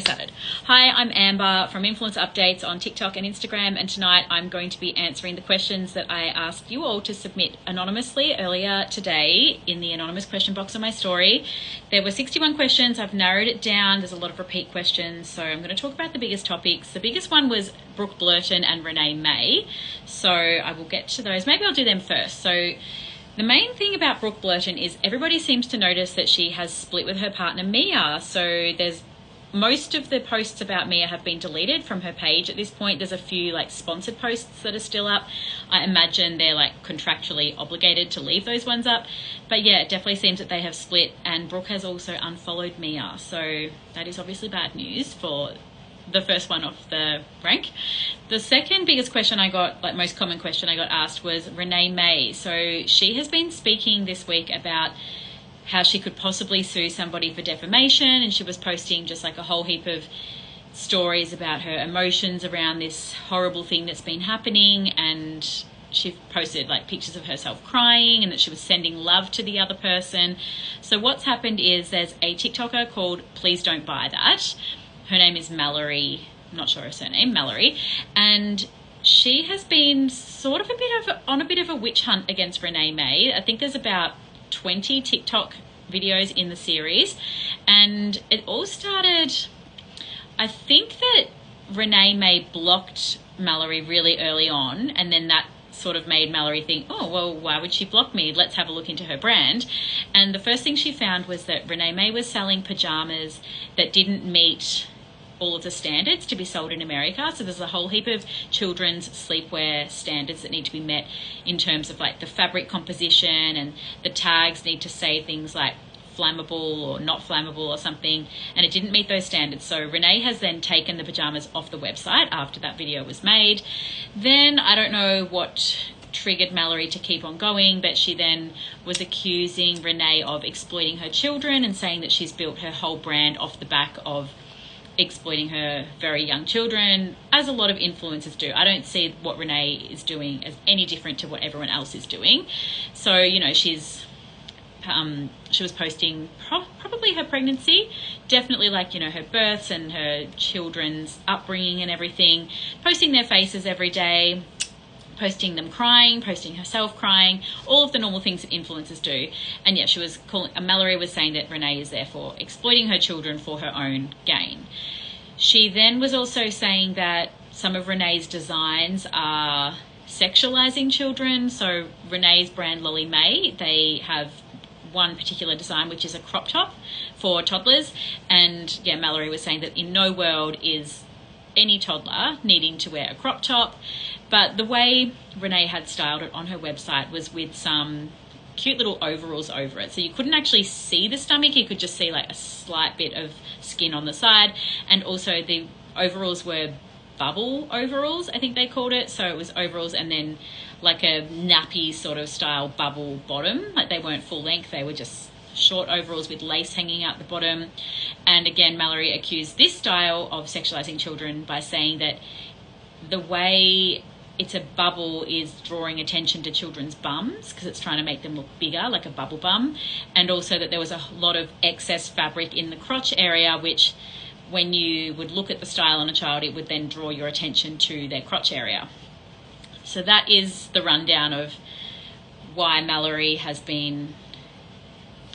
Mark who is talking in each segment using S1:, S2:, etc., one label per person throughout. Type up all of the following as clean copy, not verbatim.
S1: Started. Hi, I'm Amber from Influence Updates on TikTok and Instagram, and tonight I'm going to be answering the questions that I asked you all to submit anonymously earlier today in the anonymous question box on my story. There were 61 questions. I've narrowed it down. There's a lot of repeat questions, so I'm going to talk about the biggest topics. The biggest one was Brooke Blurton and Renee May, so I will get to those. Maybe I'll do them first. So the main thing about Brooke Blurton is everybody seems to notice that she has split with her partner Mia. So there's most of the posts about Mia have been deleted from her page at this point. There's a few like sponsored posts that are still up. I imagine they're like contractually obligated to leave those ones up. But yeah, it definitely seems that they have split, and Brooke has also unfollowed Mia. So that is obviously bad news for the first one off the rank. The second biggest question I got, like most common question I got asked, was Renee May. So she has been speaking this week about how she could possibly sue somebody for defamation, and she was posting just like a whole heap of stories about her emotions around this horrible thing that's been happening, and she posted like pictures of herself crying and that she was sending love to the other person. So what's happened is there's a TikToker called Please Don't Buy That. Her name is Mallory, I'm not sure her surname, Mallory, and she has been sort of on a bit of a witch hunt against Renee May. I think there's about 20 TikTok videos in the series, and it all started, I think that Renee May blocked Mallory really early on, and then that sort of made Mallory think, oh, well, why would she block me? Let's have a look into her brand. And the first thing she found was that Renee May was selling pajamas that didn't meet all of the standards to be sold in America. So there's a whole heap of children's sleepwear standards that need to be met in terms of like the fabric composition, and the tags need to say things like flammable or not flammable or something, and it didn't meet those standards. So Renee has then taken the pajamas off the website after that video was made. Then I don't know what triggered Mallory to keep on going, but she then was accusing Renee of exploiting her children and saying that she's built her whole brand off the back of exploiting her very young children, as a lot of influencers do. I don't see what Renee is doing as any different to what everyone else is doing. So, you know, she was posting probably her pregnancy, definitely like, you know, her births and her children's upbringing and everything, posting their faces every day, posting them crying, posting herself crying, all of the normal things that influencers do. And yeah, she was Mallory was saying that Renee is therefore exploiting her children for her own gain. She then was also saying that some of Renee's designs are sexualizing children. So Renee's brand Lolly May, they have one particular design which is a crop top for toddlers, and yeah, Mallory was saying that in no world is any toddler needing to wear a crop top. But the way Renee had styled it on her website was with some cute little overalls over it. So you couldn't actually see the stomach, you could just see like a slight bit of skin on the side. And also the overalls were bubble overalls, I think they called it. So it was overalls and then like a nappy sort of style bubble bottom. Like they weren't full length, they were just short overalls with lace hanging out the bottom. And again, Mallory accused this style of sexualizing children by saying that the way it's a bubble is drawing attention to children's bums because it's trying to make them look bigger, like a bubble bum. And also that there was a lot of excess fabric in the crotch area, which when you would look at the style on a child, it would then draw your attention to their crotch area. So that is the rundown of why Mallory has been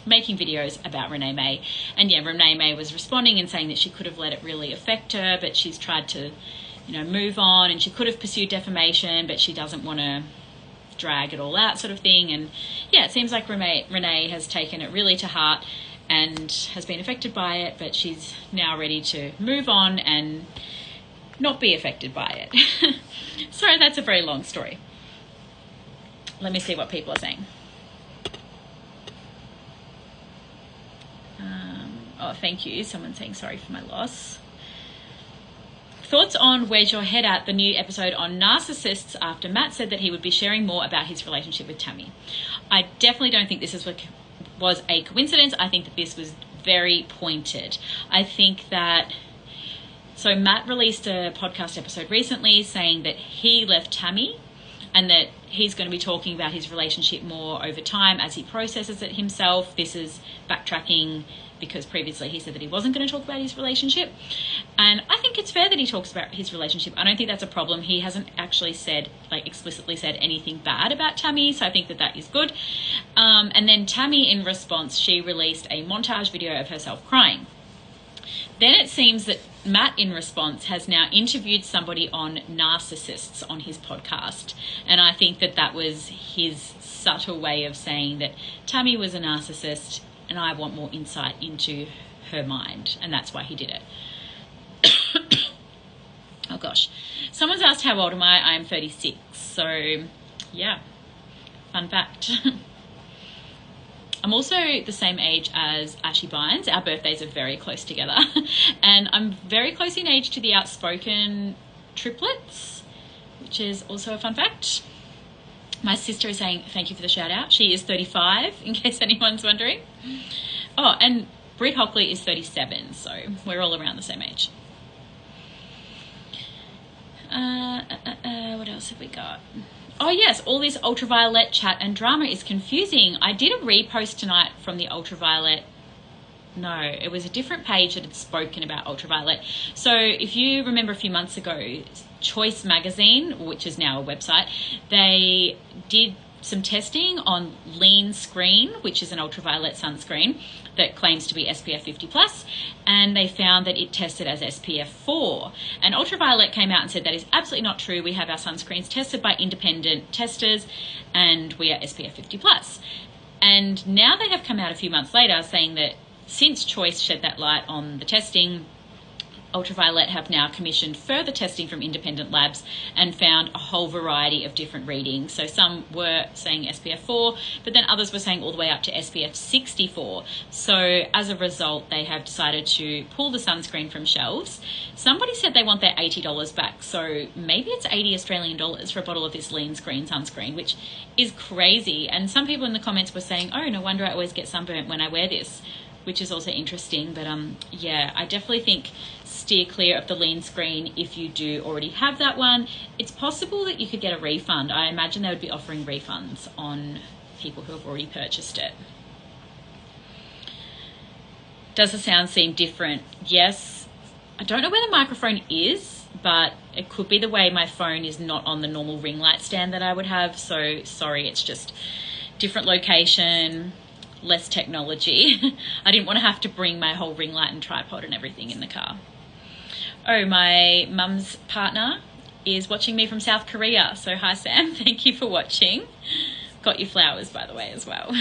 S1: making videos about Renee May. And yeah, Renee May was responding and saying that she could have let it really affect her, but she's tried to, you know, move on, and she could have pursued defamation, but she doesn't want to drag it all out sort of thing. And yeah, it seems like Renee has taken it really to heart and has been affected by it, but she's now ready to move on and not be affected by it. Sorry, that's a very long story. Let me see what people are saying. Oh, thank you. Someone's saying sorry for my loss. Thoughts on Where's Your Head At, the new episode on narcissists, after Matt said that he would be sharing more about his relationship with Tammy. I definitely don't think this was a coincidence. I think that this was very pointed. I think that, so Matt released a podcast episode recently saying that he left Tammy and that he's going to be talking about his relationship more over time as he processes it himself. This is backtracking because previously he said that he wasn't going to talk about his relationship. And I think it's fair that he talks about his relationship. I don't think that's a problem. He hasn't actually said, like explicitly said anything bad about Tammy, so I think that that is good. And then Tammy, in response, she released a montage video of herself crying. Then it seems that Matt, in response, has now interviewed somebody on narcissists on his podcast. And I think that that was his subtle way of saying that Tammy was a narcissist and I want more insight into her mind. And that's why he did it. Oh, gosh. Someone's asked how old am I? I am 36. So, yeah, fun fact. I'm also the same age as Ashy Bines. Our birthdays are very close together. And I'm very close in age to the outspoken triplets, which is also a fun fact. My sister is saying thank you for the shout out. She is 35, in case anyone's wondering. Oh, and Britt Hockley is 37, so we're all around the same age. What else have we got? Oh, yes, all this Ultraviolet chat and drama is confusing. I did a repost tonight from the Ultraviolet. No, it was a different page that had spoken about Ultraviolet. So if you remember a few months ago, Choice Magazine, which is now a website, they did some testing on Lean Screen, which is an ultraviolet sunscreen that claims to be SPF 50+, and they found that it tested as SPF 4. And Ultraviolet came out and said that is absolutely not true. We have our sunscreens tested by independent testers, and we are SPF 50+. And now they have come out a few months later saying that since Choice shed that light on the testing, Ultraviolet have now commissioned further testing from independent labs and found a whole variety of different readings. So some were saying SPF 4, but then others were saying all the way up to SPF 64. So as a result, they have decided to pull the sunscreen from shelves. Somebody said they want their $80 back, so maybe it's 80 Australian dollars for a bottle of this Lean Screen sunscreen, which is crazy. And some people in the comments were saying, oh, no wonder I always get sunburnt when I wear this, which is also interesting. But yeah, I definitely think steer clear of the Lean Screen if you do already have that one. It's possible that you could get a refund. I imagine they would be offering refunds on people who have already purchased it. Does the sound seem different? Yes. I don't know where the microphone is, but it could be the way my phone is not on the normal ring light stand that I would have. So sorry, it's just different location, less technology. I didn't want to have to bring my whole ring light and tripod and everything in the car. Oh, my mum's partner is watching me from South Korea. So hi, Sam. Thank you for watching. Got your flowers, by the way, as well.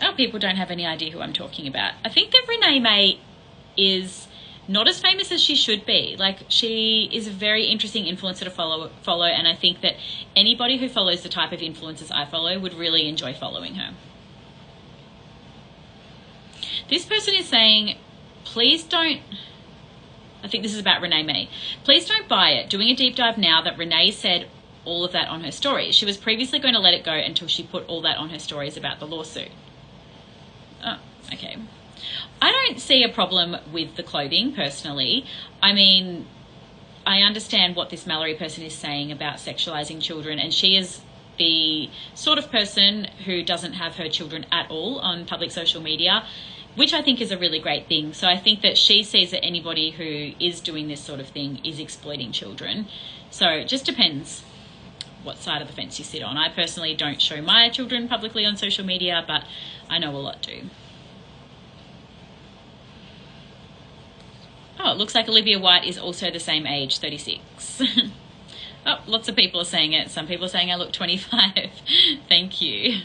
S1: Oh, people don't have any idea who I'm talking about. I think that Renee May is not as famous as she should be. Like, she is a very interesting influencer to follow, and I think that anybody who follows the type of influencers I follow would really enjoy following her. This person is saying, please don't, I think this is about Renee May, please don't buy it. Doing a deep dive now that Renee said all of that on her stories. She was previously going to let it go until she put all that on her stories about the lawsuit. Oh, okay. I don't see a problem with the clothing, personally. I mean, I understand what this Mallory person is saying about sexualizing children, and she is the sort of person who doesn't have her children at all on public social media, which I think is a really great thing. So I think that she sees that anybody who is doing this sort of thing is exploiting children. So it just depends what side of the fence you sit on. I personally don't show my children publicly on social media, but I know a lot do. Oh, it looks like Olivia White is also the same age, 36. Oh, lots of people are saying it. Some people are saying I look 25. Thank you.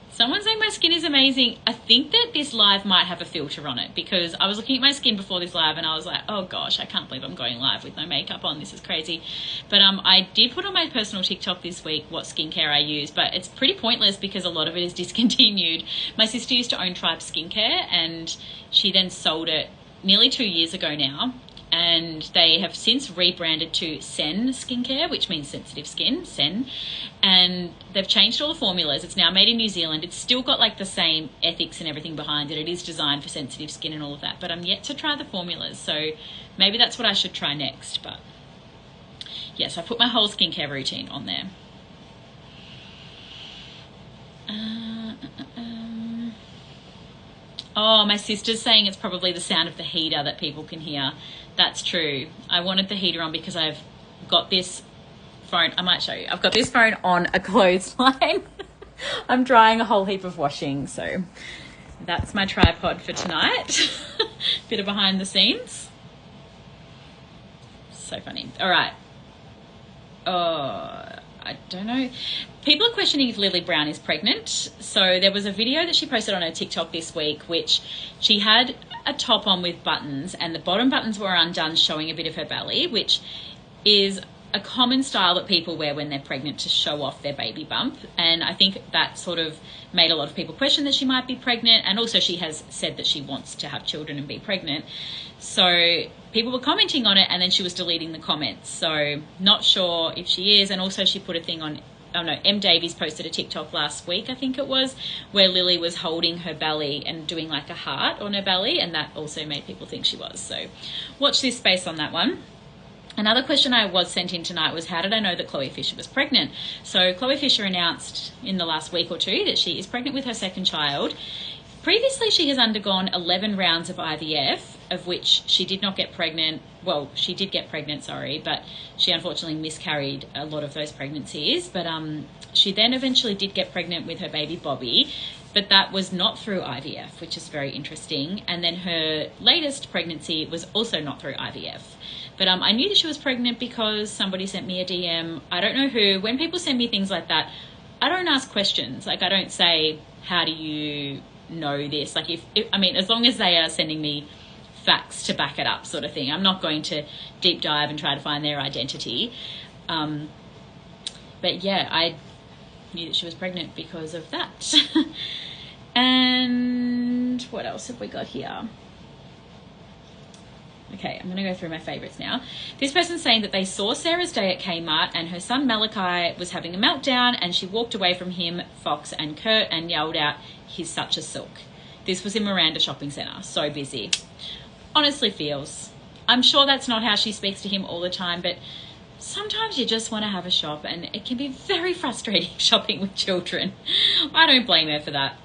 S1: Someone's saying my skin is amazing. I think that this live might have a filter on it, because I was looking at my skin before this live and I was like, oh gosh, I can't believe I'm going live with no makeup on. This is crazy. But I did put on my personal TikTok this week what skincare I use, but it's pretty pointless because a lot of it is discontinued. My sister used to own Tribe Skincare, and she then sold it nearly 2 years ago now. And they have since rebranded to Sen Skincare, which means sensitive skin, Sen. And they've changed all the formulas. It's now made in New Zealand. It's still got like the same ethics and everything behind it. It is designed for sensitive skin and all of that. But I'm yet to try the formulas. So maybe that's what I should try next. But yes, I put my whole skincare routine on there. Oh, my sister's saying it's probably the sound of the heater that people can hear. That's true. I wanted the heater on because I've got this phone. I might show you. I've got this phone on a clothesline. I'm drying a whole heap of washing, so that's my tripod for tonight. Bit of behind the scenes. So funny. All right. I don't know. People are questioning if Lily Brown is pregnant. So there was a video that she posted on her TikTok this week, which she had a top on with buttons and the bottom buttons were undone, showing a bit of her belly, which is a common style that people wear when they're pregnant to show off their baby bump. And I think that sort of made a lot of people question that she might be pregnant. And also she has said that she wants to have children and be pregnant. So people were commenting on it and then she was deleting the comments. So not sure if she is. And also she put a thing on, oh no, M. Davies posted a TikTok last week, I think it was, where Lily was holding her belly and doing like a heart on her belly. And that also made people think she was. So watch this space on that one. Another question I was sent in tonight was, how did I know that Chloe Fisher was pregnant? So Chloe Fisher announced in the last week or two that she is pregnant with her second child. Previously, she has undergone 11 rounds of IVF, of which she did not get pregnant. Well, she did get pregnant, sorry, but she unfortunately miscarried a lot of those pregnancies. But she then eventually did get pregnant with her baby Bobby, but that was not through IVF, which is very interesting. And then her latest pregnancy was also not through IVF. But I knew that she was pregnant because somebody sent me a DM. I don't know who. When people send me things like that, I don't ask questions. Like, I don't say, how do you know this? Like, if I mean, as long as they are sending me facts to back it up, sort of thing. I'm not going to deep dive and try to find their identity. But yeah, I knew that she was pregnant because of that. And what else have we got here? Okay, I'm going to go through my favourites now. This person's saying that they saw Sarah's day at Kmart and her son Malachi was having a meltdown and she walked away from him, Fox and Kurt, and yelled out, "He's such a silk." This was in Miranda Shopping Centre. So busy. Honestly feels. I'm sure that's not how she speaks to him all the time, but sometimes you just want to have a shop and it can be very frustrating shopping with children. I don't blame her for that.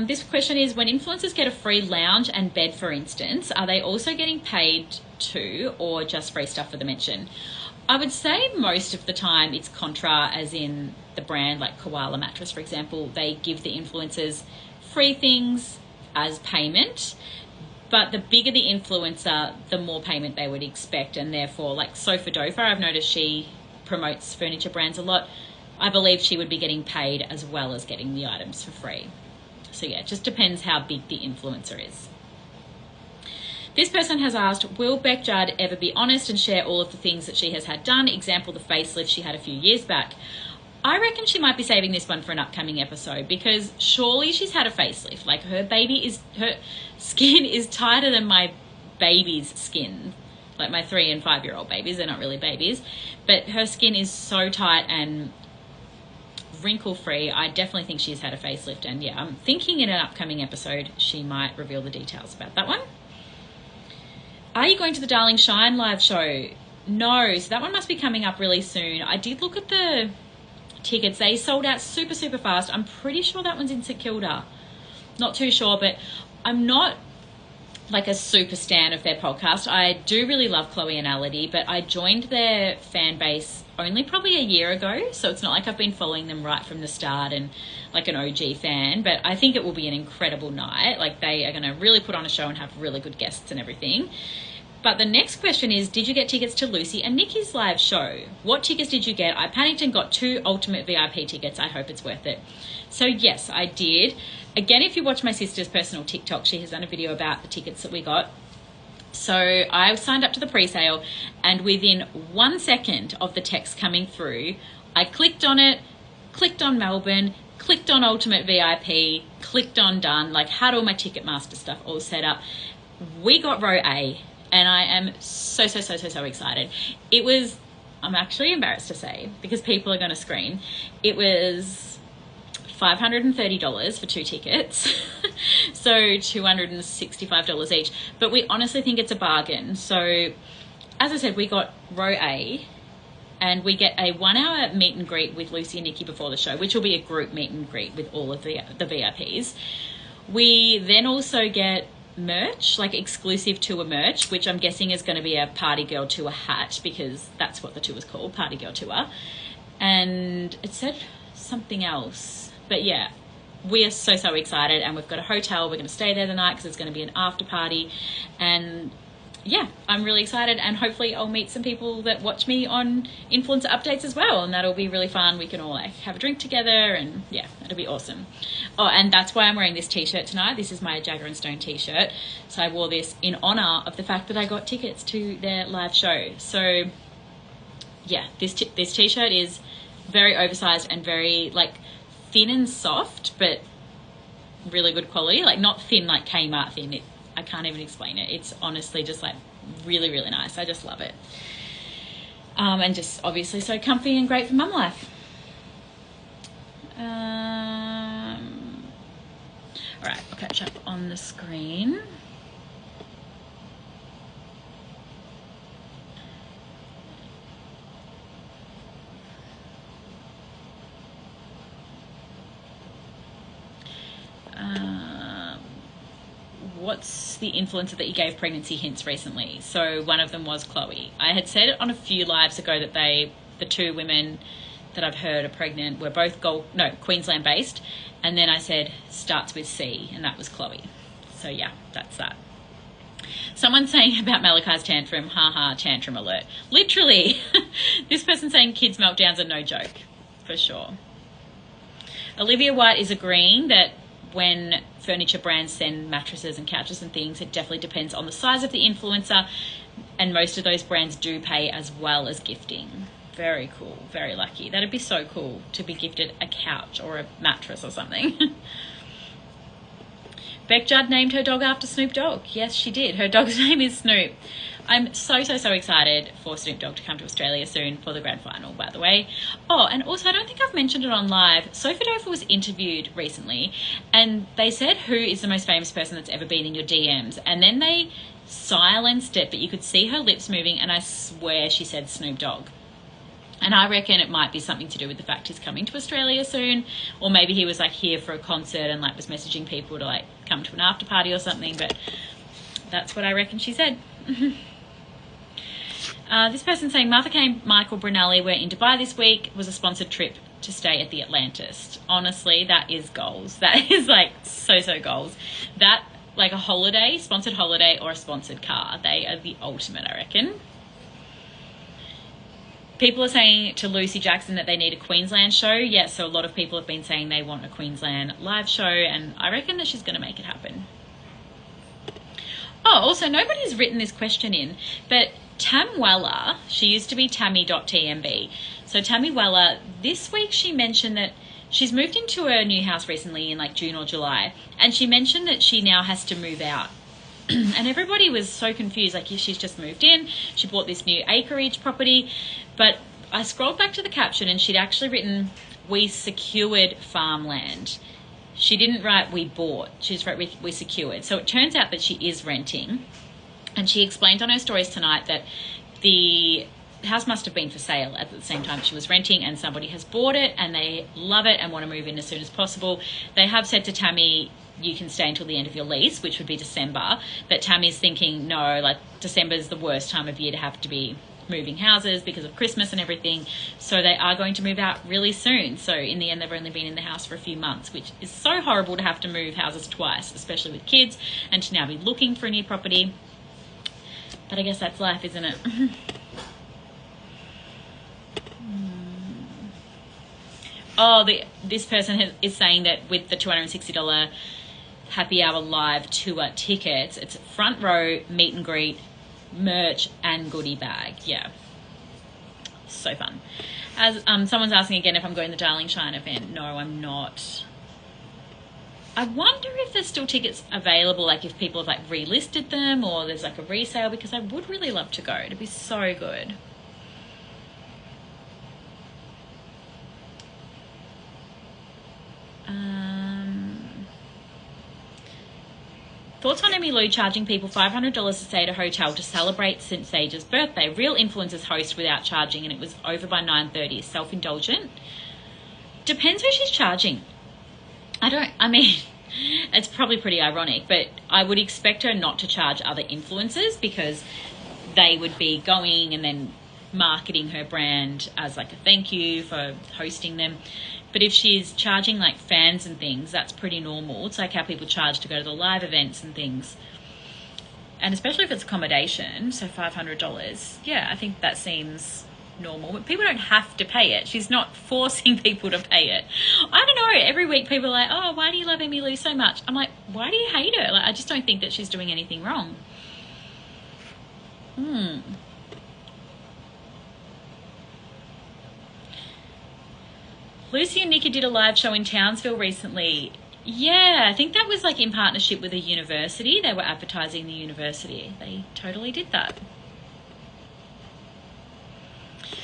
S1: This question is, when influencers get a free lounge and bed, for instance, are they also getting paid too, or just free stuff for the mention? I would say most of the time it's contra, as in the brand like Koala Mattress, for example. They give the influencers free things as payment, but the bigger the influencer, the more payment they would expect. And therefore, like Sopha Dopha, I've noticed she promotes furniture brands a lot. I believe she would be getting paid as well as getting the items for free. So yeah, it just depends how big the influencer is. This person has asked, will Beck Jud ever be honest and share all of the things that she has had done? Example, the facelift she had a few years back. I reckon she might be saving this one for an upcoming episode, because surely she's had a facelift. Like, her skin is tighter than my baby's skin. Like my 3 and 5 year old babies, they're not really babies, but her skin is so tight and wrinkle free. I definitely think she's had a facelift, and yeah, I'm thinking in an upcoming episode she might reveal the details about that one. Are you going to the Darling Shine live show? No, so that one must be coming up really soon. I did look at the tickets. They sold out super fast. I'm pretty sure that one's in St Kilda. Not too sure, but I'm not like a super stan of their podcast. I do really love Chloe and Ality, but I joined their fan base only probably a year ago, so it's not like I've been following them right from the start and like an OG fan, but I think it will be an incredible night. Like, they are going to really put on a show and have really good guests and everything. But the next question is, did you get tickets to Lucy and Nikki's live show? What tickets did you get? I panicked and got 2 ultimate VIP tickets. I hope it's worth it. So yes, I did. Again, if you watch my sister's personal TikTok, she has done a video about the tickets that we got. So I signed up to the pre-sale, and within 1 second of the text coming through, I clicked on it, clicked on Melbourne, clicked on Ultimate VIP, clicked on done, like had all my Ticketmaster stuff all set up. We got row A, and I am so excited. It was, I'm actually embarrassed to say, because people are going to scream, it was $530 for 2 tickets, so $265 each, but we honestly think it's a bargain. So as I said, we got row A, and we get a 1 hour meet and greet with Lucy and Nikki before the show, which will be a group meet and greet with all of the VIPs. We then also get merch, like exclusive tour merch, which I'm guessing is going to be a Party Girl Tour hat, because that's what the tour is called, Party Girl Tour. And it said something else, but yeah, we are so excited, and we've got a hotel. We're going to stay there the night because it's going to be an after party, and yeah, I'm really excited, and hopefully I'll meet some people that watch me on influencer updates as well, and that'll be really fun. We can all like have a drink together, and yeah, it'll be awesome. Oh, and that's why I'm wearing this t-shirt tonight. This is my Jagger and Stone t-shirt, so I wore this in honor of the fact that I got tickets to their live show. So yeah, this t-shirt is very oversized and very like thin and soft, but really good quality. Like not thin like Kmart thin. I can't even explain it. It's honestly just like really, really nice. I just love it. And just obviously so comfy and great for mum life. All right, I'll catch up on the screen. What's the influencer that you gave pregnancy hints recently? So one of them was Chloe. I had said on a few lives ago that the two women that I've heard are pregnant were both Queensland based, and then I said starts with C, and that was Chloe. So yeah, that's that. Someone saying about Malachi's tantrum, haha, tantrum alert. Literally, this person saying kids' meltdowns are no joke, for sure. Olivia White is agreeing that when furniture brands send mattresses and couches and things, it definitely depends on the size of the influencer, and most of those brands do pay as well as gifting. Very cool, very lucky. That'd be so cool to be gifted a couch or a mattress or something. Beck Jud named her dog after Snoop Dogg. Yes, she did. Her dog's name is Snoop. I'm so excited for Snoop Dogg to come to Australia soon for the grand final, by the way. Oh, and also, I don't think I've mentioned it on live. Sopha Dopha was interviewed recently, and they said, who is the most famous person that's ever been in your DMs? And then they silenced it, but you could see her lips moving, and I swear she said Snoop Dogg. And I reckon it might be something to do with the fact he's coming to Australia soon, or maybe he was like here for a concert and like was messaging people to like come to an after party or something, but that's what I reckon she said. This person saying Martha Kay, Michael Brunelli were in Dubai this week, was a sponsored trip to stay at the Atlantis. Honestly, that is goals. That is like so goals. That like a holiday, sponsored holiday or a sponsored car, they are the ultimate, I reckon. People are saying to Lucy Jackson that they need a Queensland show. Yeah, so a lot of people have been saying they want a Queensland live show, and I reckon that she's going to make it happen. Oh, also, nobody's written this question in, but Tam Weller, she used to be Tammy.tmb. So Tammi Weller, this week she mentioned that she's moved into a new house recently in like June or July, and she mentioned that she now has to move out. And everybody was so confused, like she's just moved in, she bought this new acreage property, but I scrolled back to the caption and she'd actually written, we secured farmland. She didn't write we bought, she's wrote we secured. So it turns out that she is renting, and she explained on her stories tonight that the house must have been for sale at the same time she was renting, and somebody has bought it and they love it and want to move in as soon as possible. They have said to Tammy, you can stay until the end of your lease, which would be December, but Tammy's thinking no, like December is the worst time of year to have to be moving houses because of Christmas and everything, so they are going to move out really soon. So in the end they've only been in the house for a few months, which is so horrible to have to move houses twice, especially with kids, and to now be looking for a new property. But I guess that's life, isn't it? Oh, this person is saying that with the $260 happy hour live tour tickets, it's front row, meet and greet, merch and goodie bag. Yeah, so fun. As someone's asking again if I'm going to the Darling Shine event. No, I'm not. I wonder if there's still tickets available, like if people have like relisted them or there's like a resale, because I would really love to go. It'd be so good. Thoughts on Emmy Lou charging people $500 to stay at a hotel to celebrate St. Sage's birthday? Real influencers host without charging, and it was over by 9:30. Self-indulgent? Depends who she's charging. I mean, it's probably pretty ironic, but I would expect her not to charge other influencers because they would be going and then marketing her brand as like a thank you for hosting them. But if she's charging like fans and things, that's pretty normal. It's like how people charge to go to the live events and things. And especially if it's accommodation, so $500. Yeah, I think that seems normal. But people don't have to pay it. She's not forcing people to pay it. I don't know. Every week people are like, oh, why do you love Emmy Lou so much? I'm like, why do you hate her? Like, I just don't think that she's doing anything wrong. Lucy and Nikki did a live show in Townsville recently. Yeah, I think that was like in partnership with a university. They were advertising the university. They totally did that.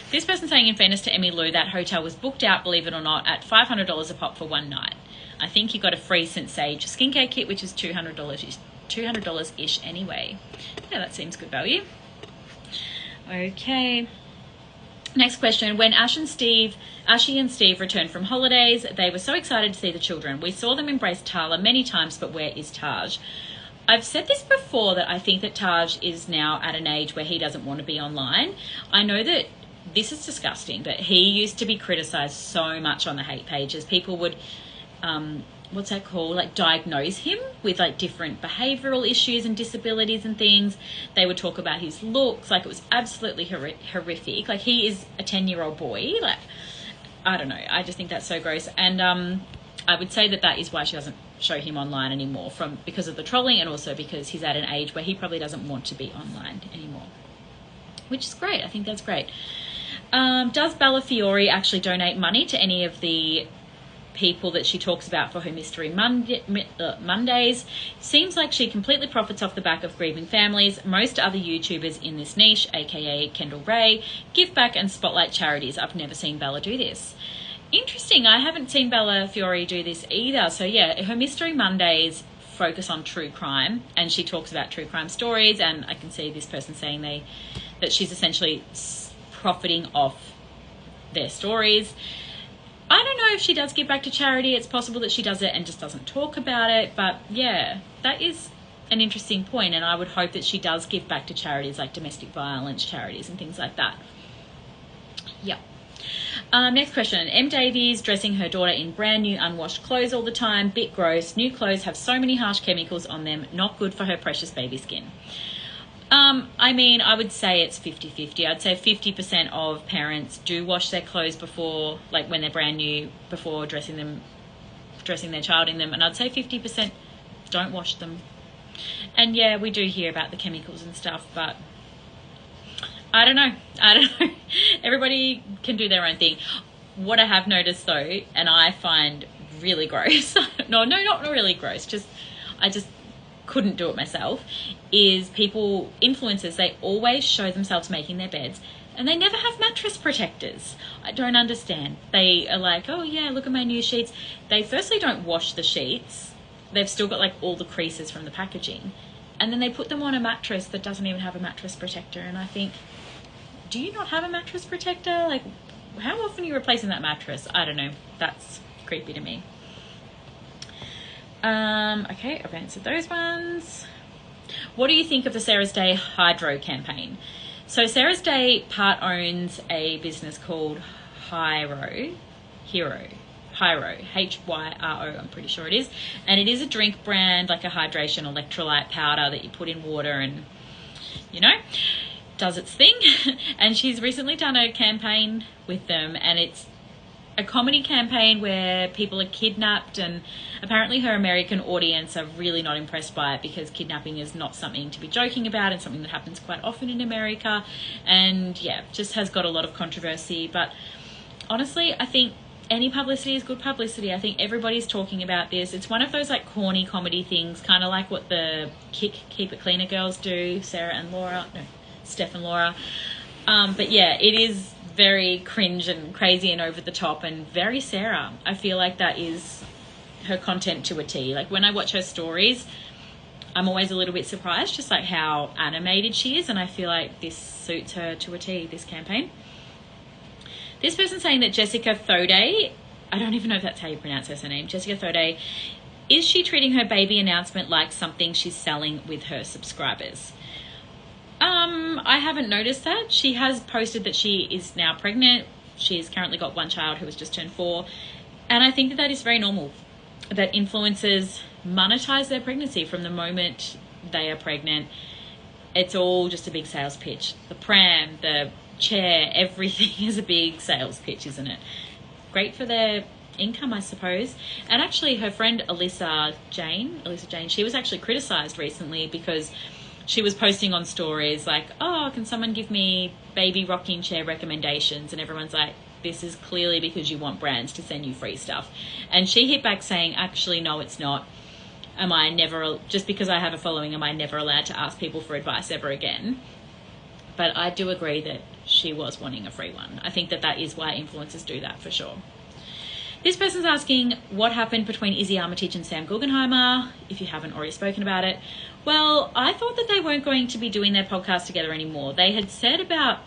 S1: This person saying, in fairness to Emmy Lou, that hotel was booked out, believe it or not, at $500 a pop for one night. I think you got a free St. Sage skincare kit, which is $200-ish anyway. Yeah, that seems good value. Okay. Next question. When Ashy and Steve returned from holidays, they were so excited to see the children. We saw them embrace Tala many times, but where is Taj? I've said this before that I think that Taj is now at an age where he doesn't want to be online. I know that this is disgusting, but he used to be criticised so much on the hate pages. People would, what's that called? Like diagnose him with like different behavioural issues and disabilities and things. They would talk about his looks. Like it was absolutely horrific. Like he is a 10-year-old boy. Like, I don't know. I just think that's so gross. And I would say that is why she doesn't show him online anymore, because of the trolling and also because he's at an age where he probably doesn't want to be online anymore, which is great. I think that's great. Does Bella Fiore actually donate money to any of the people that she talks about for her Mystery Mondays? Seems like she completely profits off the back of grieving families. Most other YouTubers in this niche, aka Kendall Ray, give back and spotlight charities. I've never seen Bella do this. Interesting. I haven't seen Bella Fiore do this either. So yeah, her Mystery Mondays focus on true crime, and she talks about true crime stories, and I can see this person saying that she's essentially profiting off their stories. I don't know if she does give back to charity. It's possible that she does it and just doesn't talk about it. But yeah, that is an interesting point, and I would hope that she does give back to charities like domestic violence charities and things like that. Yeah. Next question. M. Davies dressing her daughter in brand new unwashed clothes all the time. Bit gross. New clothes have so many harsh chemicals on them. Not good for her precious baby skin. I mean, I would say it's 50-50. I'd say 50% of parents do wash their clothes before, like when they're brand new, before dressing their child in them. And I'd say 50% don't wash them. And yeah, we do hear about the chemicals and stuff, but I don't know. Everybody can do their own thing. What I have noticed though, and I find really gross, no, not really gross, I just couldn't do it myself, is influencers, they always show themselves making their beds and they never have mattress protectors. I don't understand. They are like, oh yeah, look at my new sheets. They firstly don't wash the sheets. They've still got like all the creases from the packaging, and then they put them on a mattress that doesn't even have a mattress protector. And I think, do you not have a mattress protector? Like, how often are you replacing that mattress? I don't know. That's creepy to me. Okay, I've answered those ones. What do you think of the Sarah's Day Hydro campaign? So Sarah's Day part owns a business called Hyro, Hyro, I'm pretty sure it is. And it is a drink brand, like a hydration electrolyte powder that you put in water and, does its thing. And she's recently done a campaign with them, and it's a comedy campaign where people are kidnapped, and apparently her American audience are really not impressed by it because kidnapping is not something to be joking about and something that happens quite often in America. And yeah, just has got a lot of controversy. But honestly, I think any publicity is good publicity. I think everybody's talking about this. It's one of those like corny comedy things, kind of like what the Keep It Cleaner girls do, Steph and Laura. But yeah, it is very cringe and crazy and over the top and very Sarah. I feel like that is her content to a T. Like when I watch her stories, I'm always a little bit surprised just like how animated she is, and I feel like this suits her to a T, this campaign. This person's saying that Jessica Thode, I don't even know if that's how you pronounce her surname, Jessica Thode, is she treating her baby announcement like something she's selling with her subscribers? I haven't noticed that. She has posted that she is now pregnant. She's currently got one child who has just turned 4. And I think that that is very normal, that influencers monetize their pregnancy from the moment they are pregnant. It's all just a big sales pitch. The pram, the chair, everything is a big sales pitch, isn't it? Great for their income, I suppose. And actually her friend Alyssa Jane, she was actually criticized recently because she was posting on stories like, oh, can someone give me baby rocking chair recommendations? And everyone's like, this is clearly because you want brands to send you free stuff. And she hit back saying, actually, no, it's not. Just because I have a following, am I never allowed to ask people for advice ever again? But I do agree that she was wanting a free one. I think that that is why influencers do that for sure. This person's asking what happened between Izzy Armitage and Sam Guggenheimer, if you haven't already spoken about it. Well, I thought that they weren't going to be doing their podcast together anymore. They had said about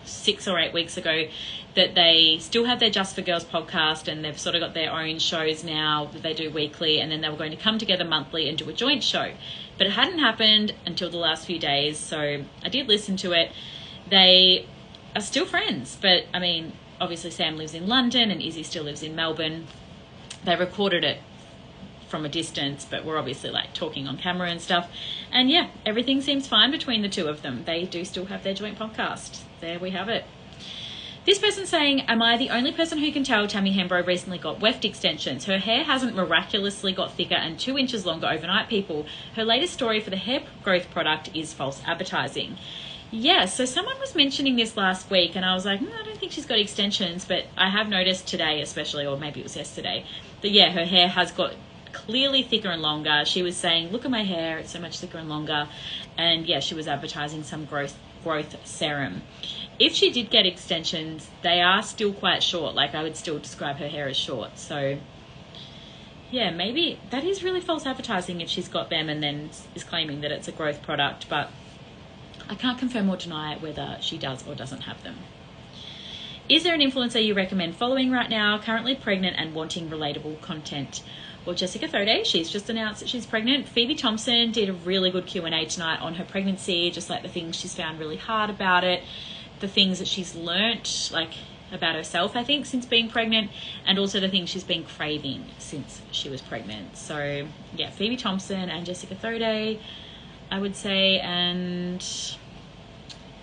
S1: 6 or 8 weeks ago that they still have their Just for Girls podcast, and they've sort of got their own shows now that they do weekly, and then they were going to come together monthly and do a joint show. But it hadn't happened until the last few days, so I did listen to it. They are still friends, but I mean, obviously Sam lives in London and Izzy still lives in Melbourne. They recorded it from a distance, but we're obviously like talking on camera and stuff. And yeah, everything seems fine between the two of them. They do still have their joint podcast. There we have it. This person's saying, am I the only person who can tell Tammy Hembrow recently got weft extensions? Her hair hasn't miraculously got thicker and 2 inches longer overnight, people. Her latest story for the hair growth product is false advertising. Yeah, so someone was mentioning this last week, and I was like, I don't think she's got extensions, but I have noticed today especially, or maybe it was yesterday, that yeah, her hair has got clearly thicker and longer. She was saying, look at my hair, it's so much thicker and longer. And yeah, she was advertising some growth serum. If she did get extensions, they are still quite short. Like, I would still describe her hair as short. So yeah, maybe that is really false advertising if she's got them and then is claiming that it's a growth product, but I can't confirm or deny whether she does or doesn't have them. Is there an influencer you recommend following right now, currently pregnant and wanting relatable content? Well, Jessica Thode, she's just announced that she's pregnant. Phoebe Thompson did a really good Q&A tonight on her pregnancy, just like the things she's found really hard about it, the things that she's learnt, like about herself, I think, since being pregnant, and also the things she's been craving since she was pregnant. So yeah, Phoebe Thompson and Jessica Thode, I would say, and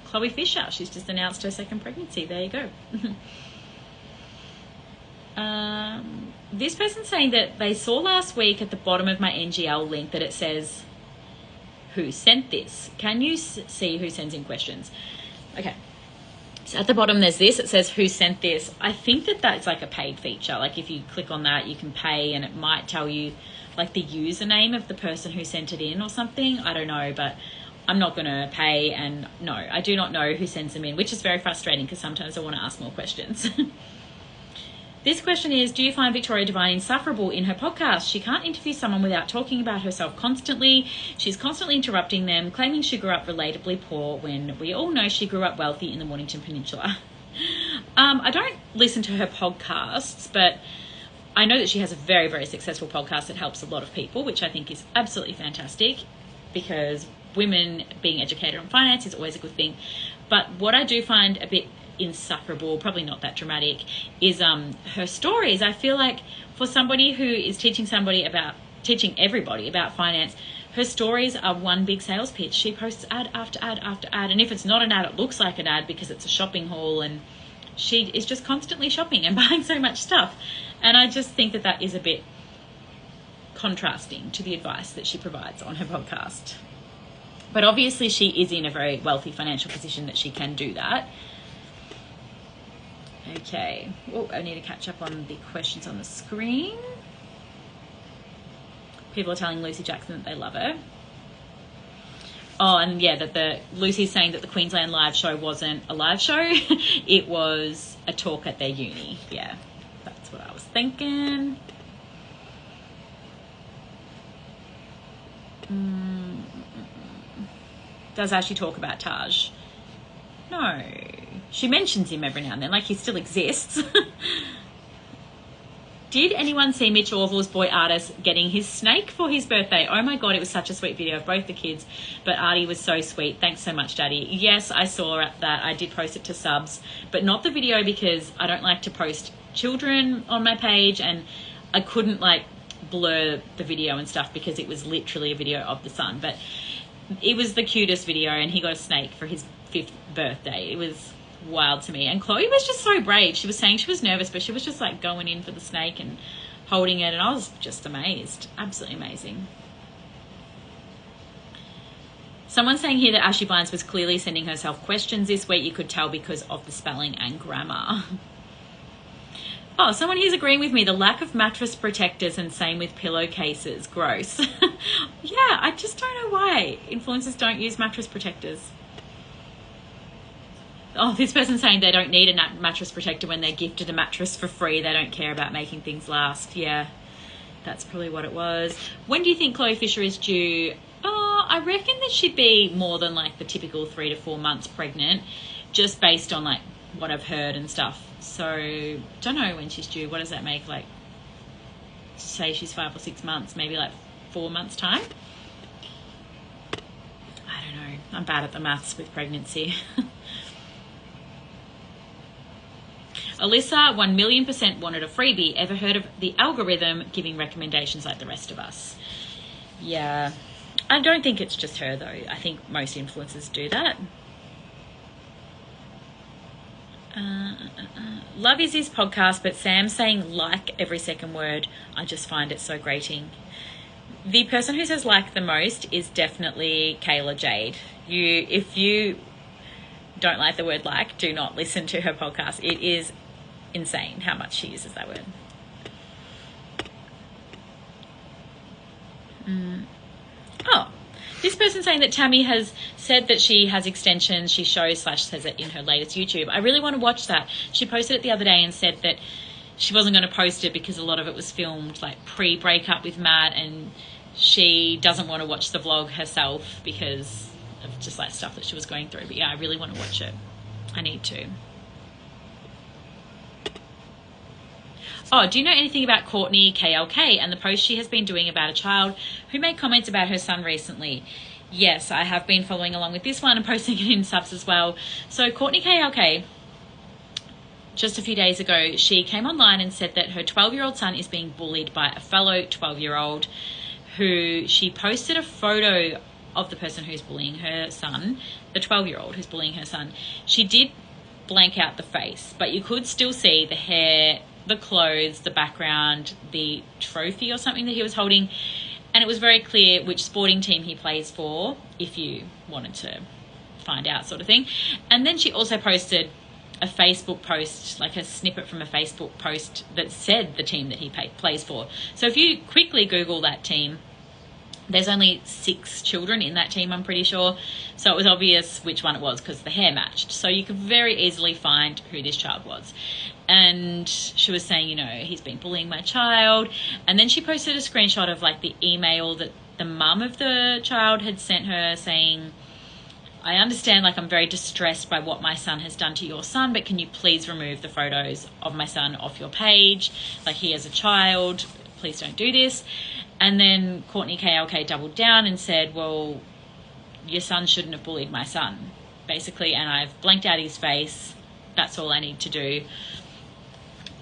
S1: Chloe Fisher. She's just announced her second pregnancy. There you go. This person's saying that they saw last week at the bottom of my NGL link that it says, who sent this? Can you see who sends in questions? Okay. So at the bottom there's this, it says who sent this. I think that that's like a paid feature. Like if you click on that, you can pay and it might tell you like the username of the person who sent it in or something. I don't know, but I'm not going to pay, and no, I do not know who sends them in, which is very frustrating because sometimes I want to ask more questions. This question is, do you find Victoria Devine insufferable in her podcast? She can't interview someone without talking about herself constantly. She's constantly interrupting them, claiming she grew up relatably poor when we all know she grew up wealthy in the Mornington Peninsula. I don't listen to her podcasts, but I know that she has a very, very successful podcast that helps a lot of people, which I think is absolutely fantastic because women being educated on finance is always a good thing. But what I do find a bit insufferable, probably not that dramatic, is her stories. I feel like for somebody who is teaching everybody about finance, her stories are one big sales pitch. She posts ad after ad after ad, and if it's not an ad, it looks like an ad because it's a shopping haul, and she is just constantly shopping and buying so much stuff. And I just think that that is a bit contrasting to the advice that she provides on her podcast. But obviously she is in a very wealthy financial position that she can do that. Okay, oh, I need to catch up on the questions on the screen. People are telling Lucy Jackson that they love her. Oh, and yeah, that Lucy's saying that the Queensland live show wasn't a live show. It was a talk at their uni. Yeah, that's what I was thinking. Does Ashy talk about Taj? No. She mentions him every now and then, like he still exists. Did anyone see Mitch Orval's boy Artis getting his snake for his birthday? Oh my God, it was such a sweet video of both the kids, but Artie was so sweet. Thanks so much, Daddy. Yes, I saw that. I did post it to subs, but not the video because I don't like to post children on my page, and I couldn't like blur the video and stuff because it was literally a video of the son. But it was the cutest video, and he got a snake for his 5th birthday. It was wild to me, and Chloe was just so brave. She was saying she was nervous, but she was just like going in for the snake and holding it, and I was just amazed. Absolutely amazing. Someone saying here that Ashy Bines was clearly sending herself questions this week. You could tell because of the spelling and grammar. Oh, someone here's agreeing with me. The lack of mattress protectors, and same with pillowcases. Gross. Yeah, I just don't know why influencers don't use mattress protectors. Oh, this person's saying they don't need a mattress protector when they're gifted a mattress for free. They don't care about making things last. Yeah, that's probably what it was. When do you think Chloe Fisher is due? Oh, I reckon that she'd be more than like the typical 3 to 4 months pregnant, just based on like what I've heard and stuff. So don't know when she's due. What does that make? Like, say she's 5 or 6 months, maybe like 4 months time. I don't know. I'm bad at the maths with pregnancy. Alyssa, 1,000,000% wanted a freebie. Ever heard of the algorithm giving recommendations like the rest of us? Yeah. I don't think it's just her, though. I think most influencers do that. Love Izzy's podcast, but Sam saying like every second word, I just find it so grating. The person who says like the most is definitely Kayla Jade. If you don't like the word like, do not listen to her podcast. It is insane how much she uses that word. Oh, this person saying that Tammy has said that she has extensions. She shows/says it in her latest YouTube. I really want to watch that. She posted it the other day and said that she wasn't going to post it because a lot of it was filmed like pre-breakup with Matt, and she doesn't want to watch the vlog herself because of just like stuff that she was going through. But yeah, I really want to watch it. I need to. Oh, do you know anything about Courtney KLK and the post she has been doing about a child who made comments about her son recently? Yes, I have been following along with this one and posting it in subs as well. So Courtney KLK, just a few days ago, she came online and said that her 12-year-old son is being bullied by a fellow 12-year-old who she posted a photo of the person who's bullying her son, the 12-year-old who's bullying her son. She did blank out the face, but you could still see the hair, the clothes, the background, the trophy or something that he was holding, and it was very clear which sporting team he plays for if you wanted to find out, sort of thing. And then she also posted a Facebook post, like a snippet from a Facebook post that said the team that he plays for. So if you quickly Google that team, there's only 6 children in that team, I'm pretty sure. So it was obvious which one it was because the hair matched. So you could very easily find who this child was. And she was saying, you know, he's been bullying my child. And then she posted a screenshot of like the email that the mum of the child had sent her saying, I understand, like, I'm very distressed by what my son has done to your son, but can you please remove the photos of my son off your page? Like, he has a child, please don't do this. And then Courtney KLK doubled down and said, well, your son shouldn't have bullied my son, basically, and I've blanked out his face. That's all I need to do.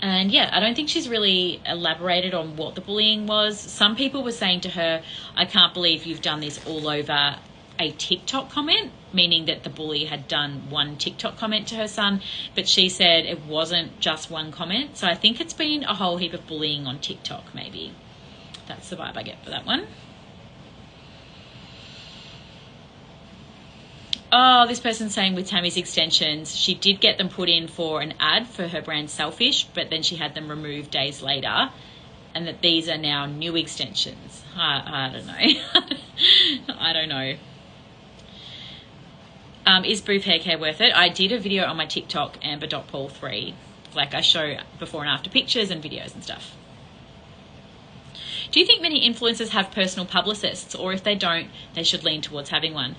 S1: And yeah, I don't think she's really elaborated on what the bullying was. Some people were saying to her, I can't believe you've done this all over a TikTok comment, meaning that the bully had done one TikTok comment to her son, but she said it wasn't just one comment. So I think it's been a whole heap of bullying on TikTok, maybe. That's the vibe I get for that one. Oh, this person's saying with Tammy's extensions, she did get them put in for an ad for her brand Selfish, but then she had them removed days later, and that these are now new extensions. I don't know. I don't know. Is brief hair care worth it? I did a video on my TikTok, amber.paul3. Like, I show before and after pictures and videos and stuff. Do you think many influencers have personal publicists, or if they don't, they should lean towards having one?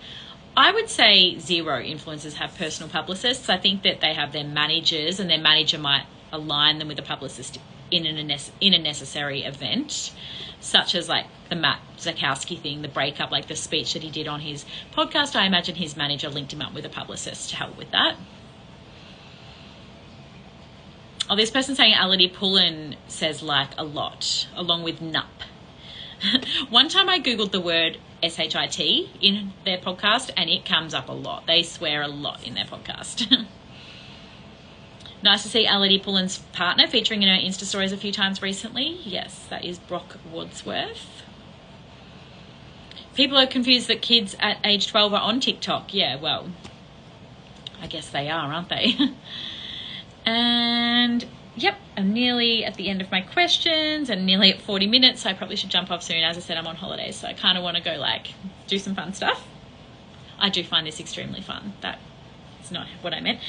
S1: I would say 0 influencers have personal publicists. I think that they have their managers, and their manager might align them with a publicist in a necessary event, such as like the Matt Zukowski thing, the breakup, like the speech that he did on his podcast. I imagine his manager linked him up with a publicist to help with that. Oh, this person saying Ality Pullen says like a lot, along with nup. One time I Googled the word SHIT in their podcast and it comes up a lot. They swear a lot in their podcast. Nice to see Ality Pullen's partner featuring in her Insta stories a few times recently. Yes, that is Brock Wadsworth. People are confused that kids at age 12 are on TikTok. Yeah, well, I guess they are, aren't they? And yep, I'm nearly at the end of my questions and nearly at 40 minutes. So I probably should jump off soon. As I said, I'm on holidays, so I kind of want to go like do some fun stuff. I do find this extremely fun. That's not what I meant.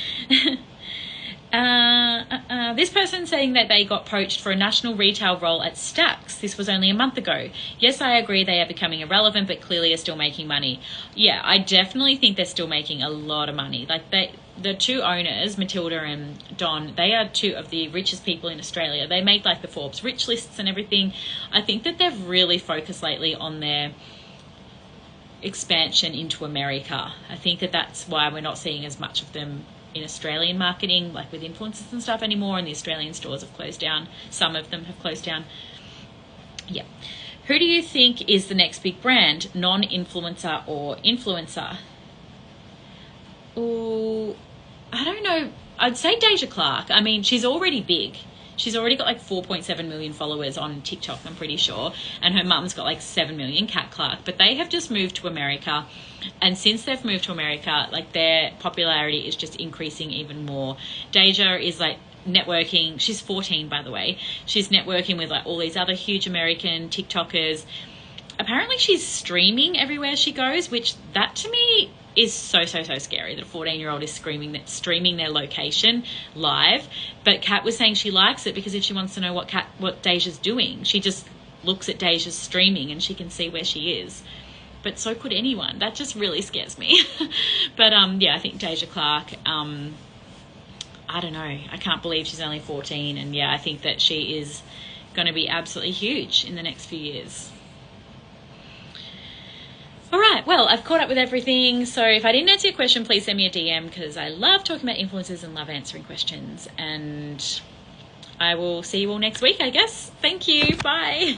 S1: This person saying that they got poached for a national retail role at Stax. This was only a month ago. Yes, I agree they are becoming irrelevant, but clearly are still making money. Yeah, I definitely think they're still making a lot of money. Like the two owners, Matilda and Don, they are two of the richest people in Australia. They make like the Forbes rich lists and everything. I think that they've really focused lately on their expansion into America. I think that that's why we're not seeing as much of them in Australian marketing, like with influencers and stuff anymore, and the Australian stores have closed down. Some of them have closed down. Yeah. Who do you think is the next big brand, non-influencer or influencer? Oh, I don't know. I'd say Deja Clark. I mean, she's already big. She's already got like 4.7 million followers on TikTok, I'm pretty sure. And her mum's got like 7 million, Kat Clark. But they have just moved to America. And since they've moved to America, like their popularity is just increasing even more. Deja is like networking. She's 14, by the way. She's networking with like all these other huge American TikTokers. Apparently she's streaming everywhere she goes, which that to me is so scary that a 14-year-old is streaming their location live. But Kat was saying she likes it because if she wants to know what Deja's doing, she just looks at Deja's streaming and she can see where she is. But so could anyone. That just really scares me. But yeah, I think Deja Clark, I don't know. I can't believe she's only 14. And yeah, I think that she is going to be absolutely huge in the next few years. All right, well, I've caught up with everything. So if I didn't answer your question, please send me a DM because I love talking about influencers and love answering questions. And I will see you all next week, I guess. Thank you. Bye.